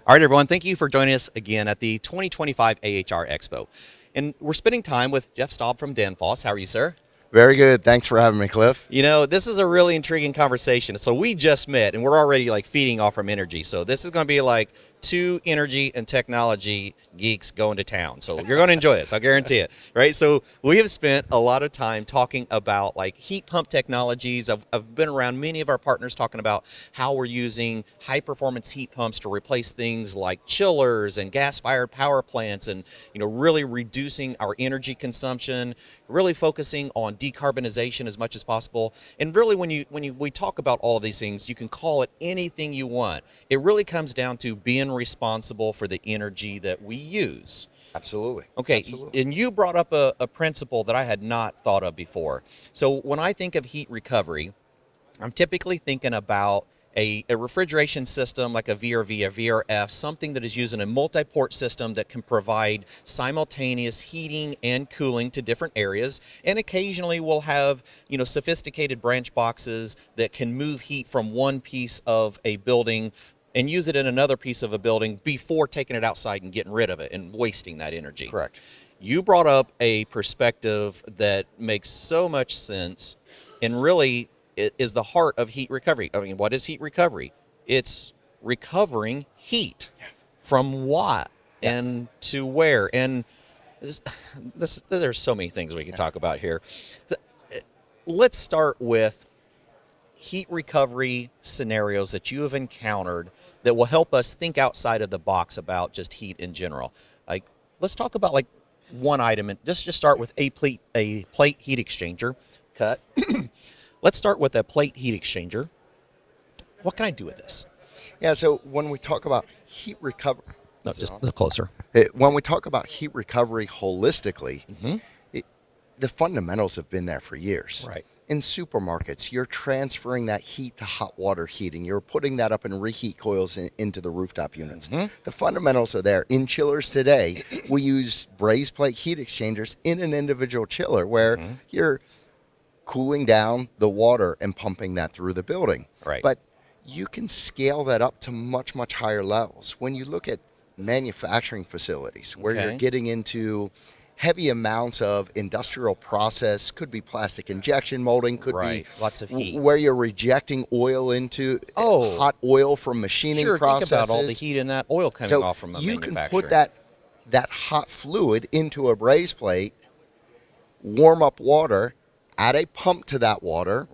All right, everyone, thank you for joining us again at the 2025 AHR Expo. And we're spending time with Jeff Staub from Danfoss. How are you, sir? Very good. Thanks for having me, Cliff. You know, this is a really intriguing conversation. So we just met, and we're already like feeding off from energy. So this is going to be like two energy and technology geeks going to town. So you're going to enjoy this, I guarantee it. Right? So we have spent a lot of time talking about like heat pump technologies. I've been around many of our partners talking about how we're using high performance heat pumps to replace things like chillers and gas fired power plants, and really reducing our energy consumption, really focusing on decarbonization as much as possible. And really, when we talk about all of these things, you can call it anything you want. It really comes down to being responsible for the energy that we use. Absolutely. Okay, Absolutely. and you brought up a principle that I had not thought of before. So when I think of heat recovery, I'm typically thinking about a refrigeration system like a VRV, a VRF, something that is using a multi-port system that can provide simultaneous heating and cooling to different areas. And occasionally we'll have, sophisticated branch boxes that can move heat from one piece of a building and use it in another piece of a building before taking it outside and getting rid of it and wasting that energy. Correct. You brought up a perspective that makes so much sense, and really it is the heart of heat recovery. I mean, what is heat recovery? It's recovering heat from what and to where. And there's so many things we can talk about here. Let's start with heat recovery scenarios that you have encountered that will help us think outside of the box about just heat in general. Like, let's talk about like one item, and just start with a plate heat exchanger. Cut. Let's start with a plate heat exchanger. What can I do with this? Yeah, so when we talk about heat recovery... No, just a little closer. When we talk about heat recovery holistically, the fundamentals have been there for years. Right. In supermarkets, you're transferring that heat to hot water heating. You're putting that up in reheat coils into the rooftop units. The fundamentals are there. In chillers today, we use brazed plate heat exchangers in an individual chiller where you're cooling down the water and pumping that through the building. Right. But you can scale that up to much, much higher levels. When you look at manufacturing facilities where you're getting into heavy amounts of industrial process, could be plastic injection molding, could be lots of heat, where you're rejecting oil into hot oil from machining processes. Think about all the heat in that oil coming off from a manufacturer. You can put that hot fluid into a braze plate, warm up water, add a pump to that water,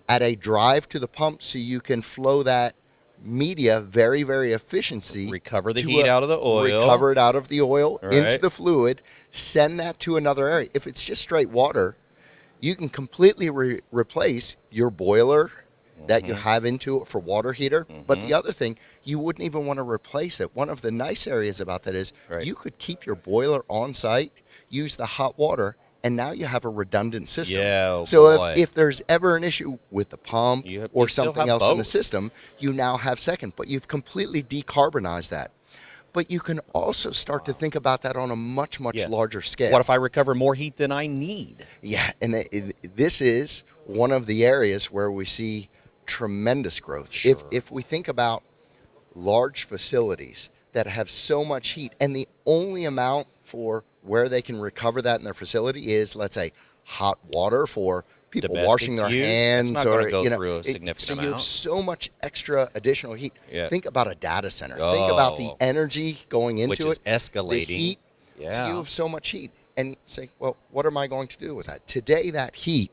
add a drive to the pump so you can flow that media very, very efficiently. Recover the heat out of the oil. Recover it out of the oil into the fluid, send that to another area. If it's just straight water, you can completely replace your boiler that you have into it for water heater. But the other thing, you wouldn't even want to replace it. One of the nice areas about that is you could keep your boiler on site, use the hot water, and now you have a redundant system. If there's ever an issue with the pump or something else in the system, you now have second. But you've completely decarbonized that. But you can also start to think about that on a much, much larger scale. What if I recover more heat than I need? Yeah, and this is one of the areas where we see tremendous growth. If we think about large facilities that have so much heat, and the only amount for where they can recover that in their facility is, let's say, hot water for people domestic washing their hands, it's not or go through a significant amount. You have so much extra additional heat. Think about a data center. Oh. Think about the energy going into which is it, escalating. the heat. So you have so much heat, and say, well, what am I going to do with that? Today, that heat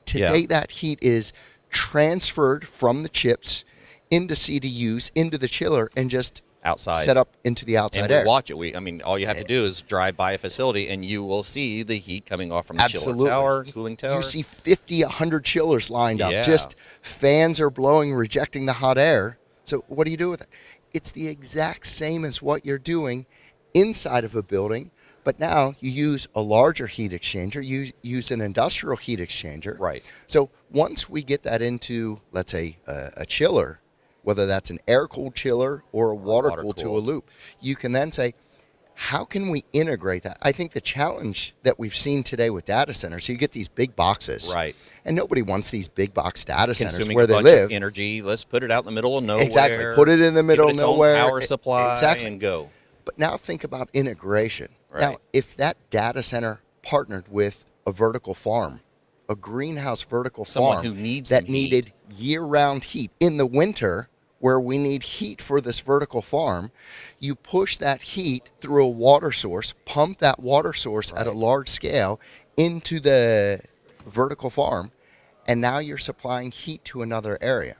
is transferred from the chips into CDUs, into the chiller, and just outside, set up into the outside air. And we watch it. All you have to do is drive by a facility, and you will see the heat coming off from the chiller tower, cooling tower. You see 50, 100 chillers lined up. Just fans are blowing, rejecting the hot air. So what do you do with it? It's the exact same as what you're doing inside of a building, but now you use a larger heat exchanger. You use an industrial heat exchanger. Right. So once we get that into, let's say, a chiller, whether that's an air-cooled chiller or a water-cooled to a loop, you can then say, how can we integrate that? I think the challenge that we've seen today with data centers, you get these big boxes. Right. And nobody wants these big box data centers consuming where a they bunch live. Of energy. Let's put it out in the middle of nowhere. Exactly. Put it in the middle of nowhere. Own power supply exactly. and go. But now think about integration. Right. Now, if that data center partnered with a vertical farm, a greenhouse vertical Someone farm who needs that some needed heat. year-round heat in the winter, where we need heat for this vertical farm, you push that heat through a water source, pump that water source at a large scale into the vertical farm, and now you're supplying heat to another area.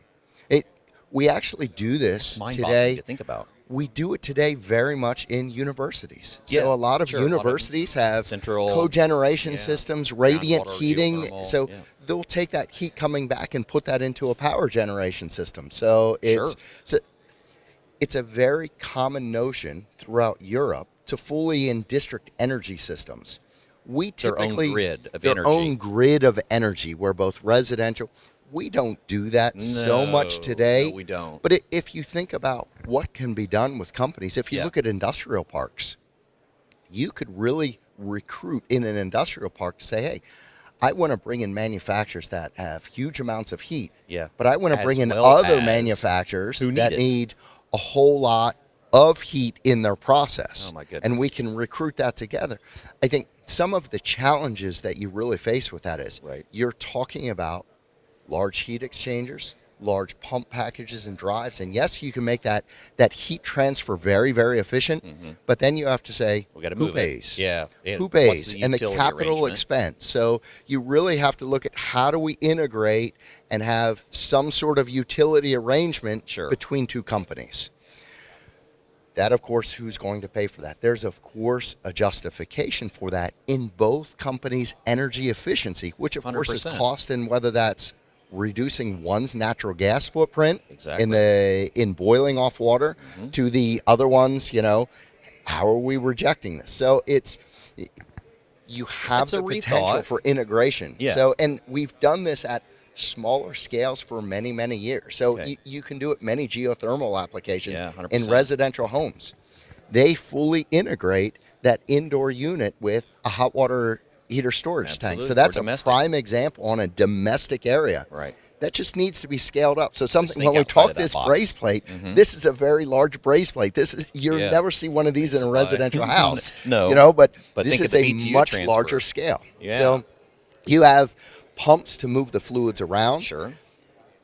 We actually do this It's mind-boggling today. to think about. We do it today very much in universities. Yeah, So a lot of sure. universities have central cogeneration systems, radiant groundwater, heating. geothermal, So yeah. they'll take that heat coming back and put that into a power generation system. So it's a very common notion throughout Europe to fully in district energy systems. We typically their own grid of energy, where both residential. We don't do that so much today. No, we don't. But if you think about what can be done with companies, if you look at industrial parks, you could really recruit in an industrial park to say, hey, I want to bring in manufacturers that have huge amounts of heat. Yeah. But I want to bring in well other as manufacturers who that need a whole lot of heat in their process. Oh, my goodness. And we can recruit that together. I think some of the challenges that you really face with that is you're talking about large heat exchangers, large pump packages and drives. And yes, you can make that heat transfer very, very efficient. But then you have to say, who pays? Yeah. Who pays? And the capital expense. So you really have to look at how do we integrate and have some sort of utility arrangement between two companies. That, of course, who's going to pay for that? There's, of course, a justification for that in both companies' energy efficiency, which, of 100%. Course, is cost, and whether that's reducing one's natural gas footprint in boiling off water to the other one's, how are we rejecting this? So you have the potential for integration. Yeah. So, and we've done this at smaller scales for many, many years. So you can do it many geothermal applications in residential homes. They fully integrate that indoor unit with a hot water heater storage tank. So that's a prime example on a domestic area. Right. That just needs to be scaled up. So something when we talk this braze plate, this is a very large braze plate. You'll never see one of these in a residential house. No. But this is a much larger scale. Yeah. So you have pumps to move the fluids around. Sure.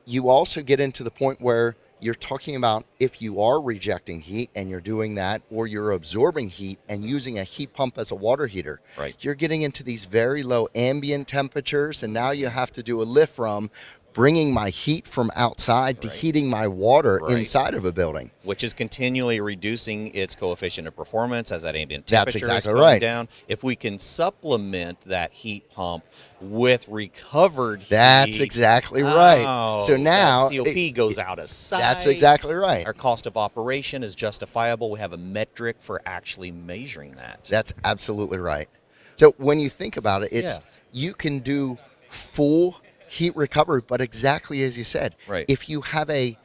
You also get into the point where you're talking about if you are rejecting heat and you're doing that, or you're absorbing heat and using a heat pump as a water heater, you're getting into these very low ambient temperatures, and now you have to do a lift from bringing my heat from outside to heating my water inside of a building. Which is continually reducing its coefficient of performance as that ambient temperature is coming down. If we can supplement that heat pump with recovered heat. That's exactly right. So now COP goes out of sight. That's exactly right. Our cost of operation is justifiable. We have a metric for actually measuring that. That's absolutely right. So when you think about it, you can do full heat recovery, but exactly as you said, if you have a,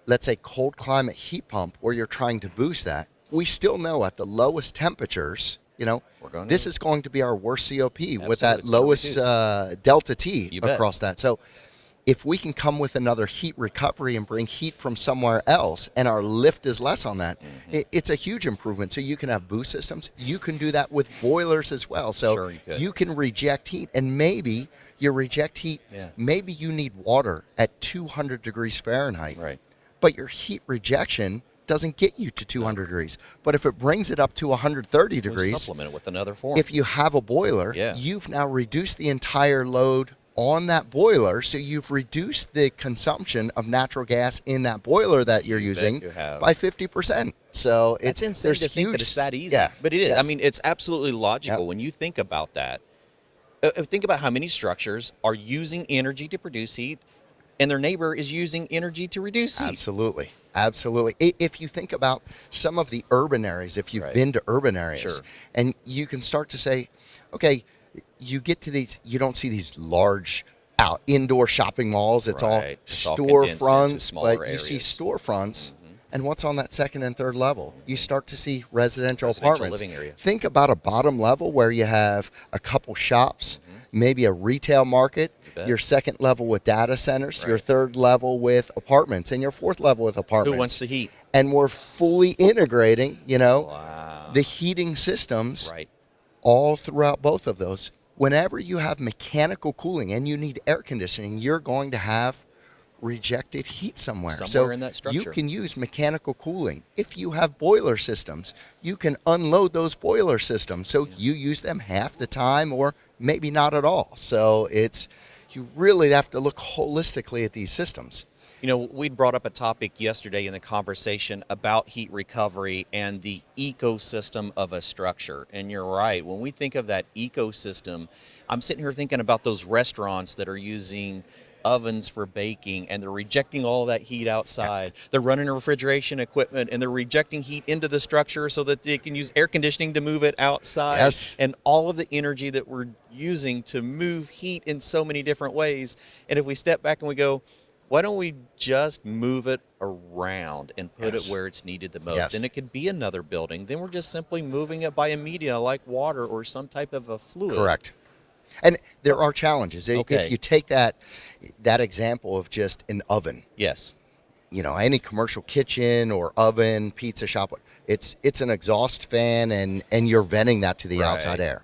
let's say, cold climate heat pump where you're trying to boost that, we still know at the lowest temperatures, this is going to be our worst COP with that lowest delta T across that. So if we can come with another heat recovery and bring heat from somewhere else, and our lift is less on that, it's a huge improvement. So you can have boost systems. You can do that with boilers as well. So you can reject heat, and maybe you reject heat. Maybe you need water at 200 degrees Fahrenheit, but your heat rejection doesn't get you to 200 degrees. But if it brings it up to 130 degrees, supplement it with another form. If you have a boiler, you've now reduced the entire load on that boiler, so you've reduced the consumption of natural gas in that boiler that you're using by 50%. So it's insane to think that it's that easy. But it is. I mean, it's absolutely logical when you think about that. Think about how many structures are using energy to produce heat, and their neighbor is using energy to reduce heat. Absolutely. Absolutely. If you think about some of the urban areas, if you've been to urban areas, and you can start to say, okay, you get to these, you don't see these large indoor shopping malls. It's all storefronts, but you see storefronts. And what's on that second and third level? You start to see residential apartments. Living area. Think about a bottom level where you have a couple shops, maybe a retail market. bet. your second level with data centers, Right. your third level with apartments, and your fourth level with apartments. Who wants the heat? And we're fully integrating, Wow. the heating systems Right. all throughout both of those. Whenever you have mechanical cooling and you need air conditioning, you're going to have rejected heat somewhere. So in that you structure. can use mechanical cooling. If you have boiler systems, you can unload those boiler systems. So you use them half the time or maybe not at all. So you really have to look holistically at these systems. We'd brought up a topic yesterday in the conversation about heat recovery and the ecosystem of a structure. And you're right. When we think of that ecosystem, I'm sitting here thinking about those restaurants that are using ovens for baking and they're rejecting all that heat outside. They're running refrigeration equipment and they're rejecting heat into the structure so that they can use air conditioning to move it outside. Yes. And all of the energy that we're using to move heat in so many different ways. And if we step back and we go, why don't we just move it around and put it where it's needed the most? Yes. And it could be another building. Then we're just simply moving it by a media like water or some type of a fluid. Correct. And there are challenges. Okay. If you take that example of just an oven, Yes. Any commercial kitchen or oven, pizza shop, it's an exhaust fan and you're venting that to the outside air.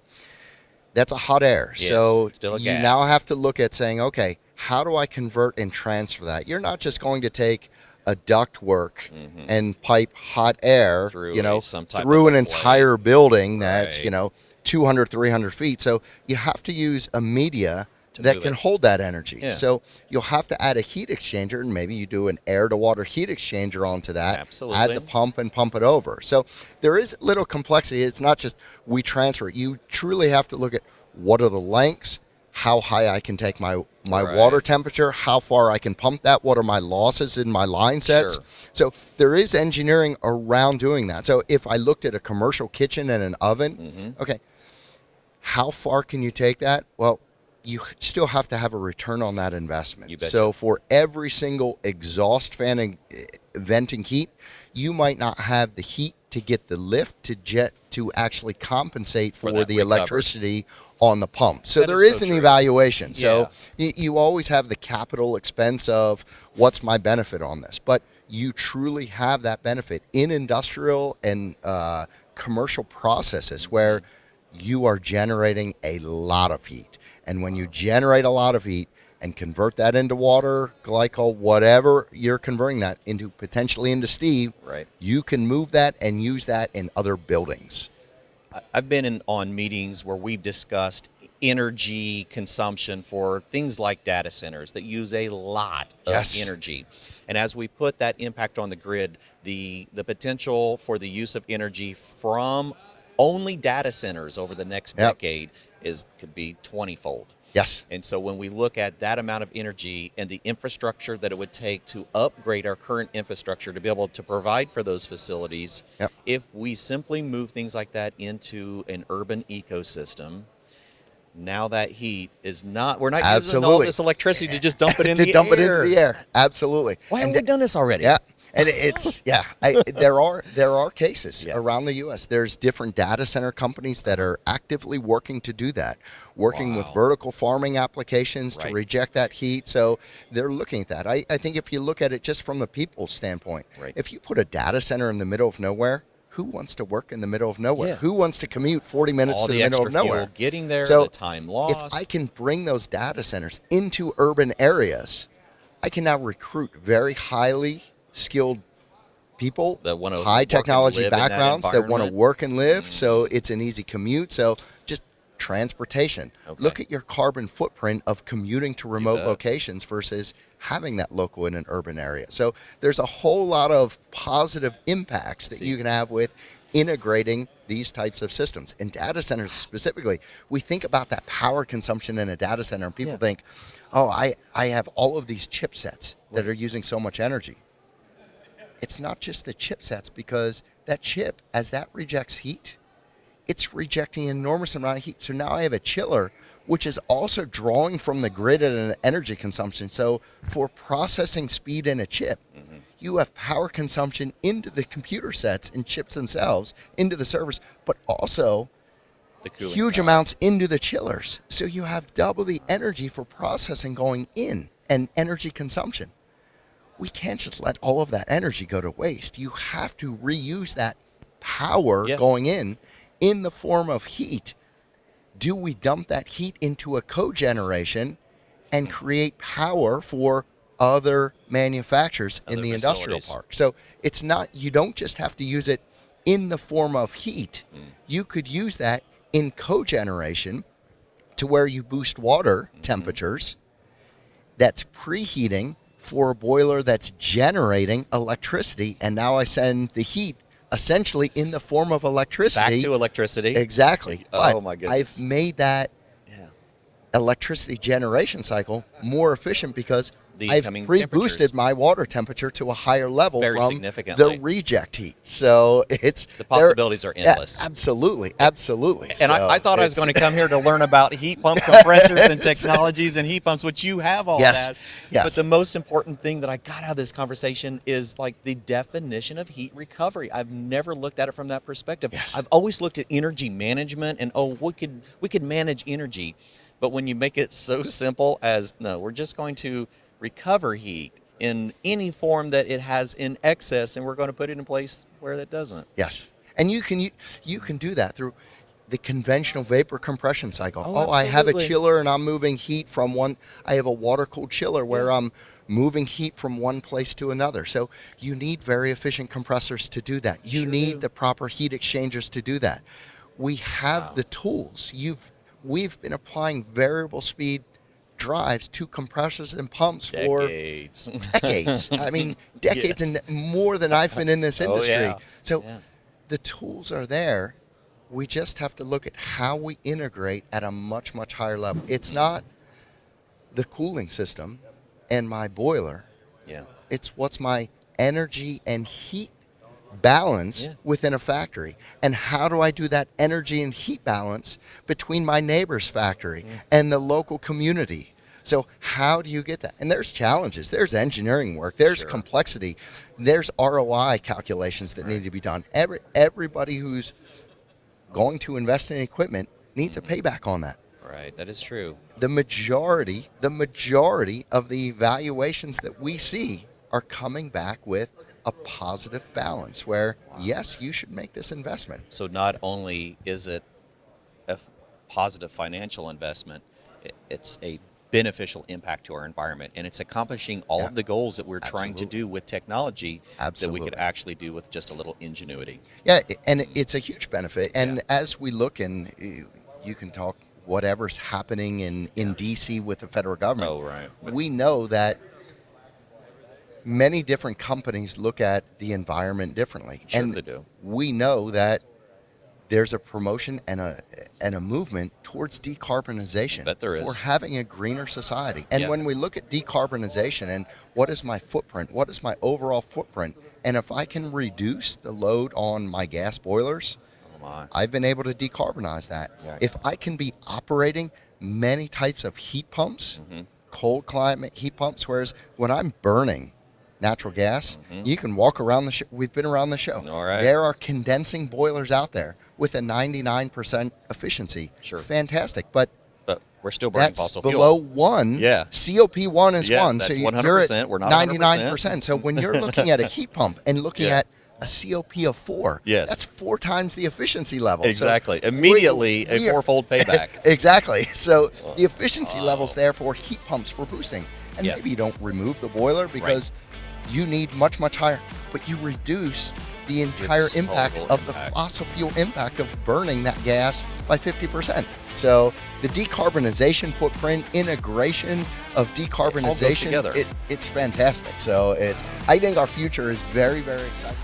That's a hot air. Yes, so still a you gas. now have to look at saying, okay, how do I convert and transfer that? You're not just going to take a ductwork and pipe hot air, Through some type through of an a entire building that's, Right. 200, 300 feet. So you have to use a media To that move can it. hold that energy. Yeah. So you'll have to add a heat exchanger, and maybe you do an air-to-water heat exchanger onto that. Absolutely. Add the pump and pump it over. So there is little complexity. It's not just we transfer it. You truly have to look at what are the lengths, how high I can take my Right. water temperature, how far I can pump that, what are my losses in my line sets. Sure. So there is engineering around doing that. So if I looked at a commercial kitchen and an oven, okay, how far can you take that? Well, you still have to have a return on that investment. You betcha. So for every single exhaust fan and venting heat, you might not have the heat to get the lift to actually compensate for that the recovery. electricity on the pump. So That there is is so an true. evaluation. So Yeah. you always have the capital expense of what's my benefit on this, but you truly have that benefit in industrial and commercial processes where you are generating a lot of heat. And when you generate a lot of heat and convert that into water, glycol, whatever you're converting that into, potentially into steam, Right. you can move that and use that in other buildings. I've been on meetings where we've discussed energy consumption for things like data centers that use a lot of Yes. energy. And as we put that impact on the grid, the potential for the use of energy from only data centers over the next Yep. decade could be 20-fold. Yes. And so when we look at that amount of energy and the infrastructure that it would take to upgrade our current infrastructure to be able to provide for those facilities, Yep. if we simply move things like that into an urban ecosystem, now that heat is not, we're not using all Absolutely. this electricity to just dump it in To the dump air. it into the air. Absolutely. Why And haven't we done this already? Yeah, and it's there are cases Yeah. around the U.S. There's different data center companies that are actively working to do that, working with Wow. vertical farming applications to Right. reject that heat. So they're looking at that. I think if you look at it just from the people's standpoint, Right. if you put a data center in the middle of nowhere, who wants to work in the middle of nowhere? Yeah. Who wants to commute 40 minutes All to the the middle extra of nowhere? fuel getting there, So the time lost. if I can bring those data centers into urban areas, I can now recruit very highly skilled people, That wanna high work and technology live in that backgrounds that want to environment. work and live. So it's an easy commute. So just transportation. Okay. Look at your carbon footprint of commuting to remote bet. locations versus having that local in an urban area. So there's a whole lot of positive impacts that you can have with integrating these types of systems. In data centers specifically, we think about that power consumption in a data center, and people think, oh, I have all of these chipsets that are using so much energy. It's not just the chipsets, because that chip, as that rejects heat, it's rejecting an enormous amount of heat. So now I have a chiller, which is also drawing from the grid at an energy consumption. So for processing speed in a chip, you have power consumption into the computer sets and chips themselves, into the servers, but also huge amounts into the chillers. So you have double the energy for processing going in and energy consumption. We can't just let all of that energy go to waste. You have to reuse that power going in the form of heat. Do we dump that heat into a cogeneration and create power for other manufacturers in the industrial park? So it's not, you don't just have to use it in the form of heat. You could use that in cogeneration to where you boost water temperatures that's preheating for a boiler that's generating electricity, and now I send the heat essentially in the form of electricity. Back to electricity. Exactly. Oh, my goodness. I've made that electricity generation cycle more efficient because I've pre-boosted my water temperature to a higher level from the reject heat. So it's the possibilities are endless. Yeah, absolutely. And so I thought I was going to come here to learn about heat pump compressors and technologies and heat pumps, which you have all that. Yes. But the most important thing that I got out of this conversation is like the definition of heat recovery. I've never looked at it from that perspective. Yes. I've always looked at energy management and we could manage energy. But when you make it so simple as, no, we're just going to recover heat in any form that it has in excess, and we're going to put it in place where that doesn't. Yes. And you can do that through the conventional vapor compression cycle. Oh, I have a chiller and I'm moving heat from one. I have a water-cooled chiller where I'm moving heat from one place to another. So you need very efficient compressors to do that. You need the proper heat exchangers to do that. We have the tools. We've been applying variable speed drives to compressors and pumps for decades. I mean, decades and more than I've been in this industry. So the tools are there. We just have to look at how we integrate at a much, much higher level. It's not the cooling system and my boiler. It's what's my energy and heat balance within a factory, and how do I do that energy and heat balance between my neighbor's factory and the local community? So how do you get that? And there's challenges, there's engineering work, there's complexity, there's ROI calculations that need to be done. Everybody who's going to invest in equipment needs a payback on that. Right, that is true. The majority of the evaluations that we see are coming back with a positive balance where, yes, you should make this investment. So not only is it a positive financial investment, it's a beneficial impact to our environment, and it's accomplishing all of the goals that we're trying to do with technology that we could actually do with just a little ingenuity. Yeah, and it's a huge benefit. And as we look, and you can talk whatever's happening in D.C. with the federal government, we know that many different companies look at the environment differently. They do. We know that there's a promotion and a movement towards decarbonization. Bet there is. For having a greener society. And when we look at decarbonization and what is my footprint, what is my overall footprint, and if I can reduce the load on my gas boilers, I've been able to decarbonize that. If I can be operating many types of heat pumps, cold climate heat pumps, whereas when I'm burning natural gas, you can walk around the show. We've been around the show. There are condensing boilers out there with a 99% efficiency. Fantastic. But we're still burning fossil fuel. Below 1. COP1 is 1. That's so 100%. You're at we're not 99%. So when you're looking at a heat pump and looking at a COP of 4, that's 4 times the efficiency level. Exactly. So immediately a fourfold payback. Exactly. So the efficiency level's there for heat pumps for boosting. And maybe you don't remove the boiler because you need much, much higher, but you reduce the entire impact of the fossil fuel impact of burning that gas by 50%. So the decarbonization footprint, integration of decarbonization, it's fantastic. So I think our future is very, very exciting.